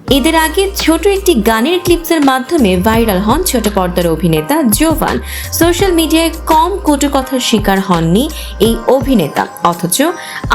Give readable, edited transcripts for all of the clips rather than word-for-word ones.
এদের আগে ছোট একটি গানের ক্লিপসের মাধ্যমে ভাইরাল হন ছোট পর্দার অভিনেতা জোভান। সোশ্যাল মিডিয়ায় কম কটু কথার শিকার হননি এই অভিনেতা, অথচ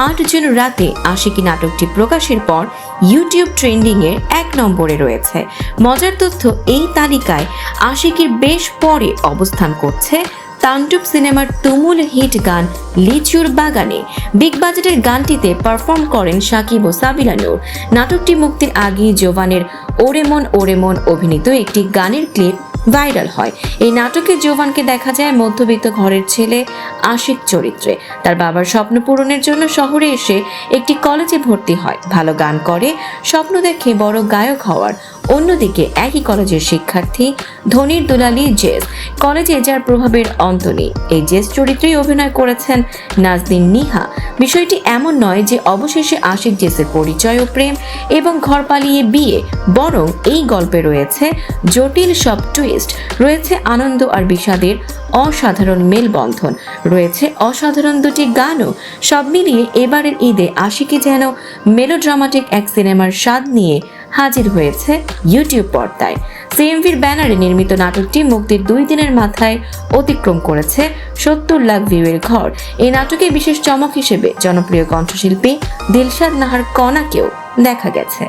৮ জুন রাতে আশিকি নাটকটি প্রকাশের পর ইউটিউব ট্রেন্ডিংয়ের ১ নম্বরে রয়েছে। মজার তথ্য, এই তালিকায় আশিকির বেশ পরে অবস্থান করছে তাণ্ডব সিনেমার তুমুল হিট গান লিচুর বাগানে। বিগ বাজেটের গানটিতে পারফর্ম করেন সাকিব ও সাবিলা নূর। নাটকটি মুক্তির আগেই জোভানের ওরে মন অভিনীত একটি গানের ক্লিপ ভাইরাল হয়। এই নাটকে জোভানকে দেখা যায় মধ্যবিত্ত ঘরের ছেলে আশিক চরিত্রে। তার বাবার স্বপ্ন পূরণের জন্য শহরে এসে একটি কলেজে ভর্তি হয়, ভালো গান করে, স্বপ্ন দেখে বড় গায়ক হওয়ার। অন্যদিকে একই কলেজের শিক্ষার্থী ধনির দুলালি জেস, কলেজে যার প্রভাবের অন্ত নেই। এই জেস চরিত্রেই অভিনয় করেছেন নাজনীন নিহা। বিষয়টি এমন নয় যে অবশেষে আশিক জেসের পরিচয় ও প্রেম এবং ঘর পালিয়ে বিয়ে, বরং এই গল্পে রয়েছে জটিল সব টুইস্ট, রয়েছে আনন্দ আর বিষাদের অসাধারণ মেলবন্ধন, রয়েছে অসাধারণ দুটি গানও। সব মিলিয়ে এবারের ঈদে আশিকি যেন মেলোড্রামাটিক এক সিনেমার স্বাদ নিয়ে হাজির হয়েছে ইউটিউব পর্দায়। সিএমভির ব্যানারে নির্মিত নাটকটি মুক্তির 2 দিনের মাথায় অতিক্রম করেছে 70 লাখ ভিউয়ের ঘর। এই নাটকে বিশেষ চমক হিসেবে জনপ্রিয় কণ্ঠশিল্পী দিলশাদ নাহার কণাকেও দেখা গেছে।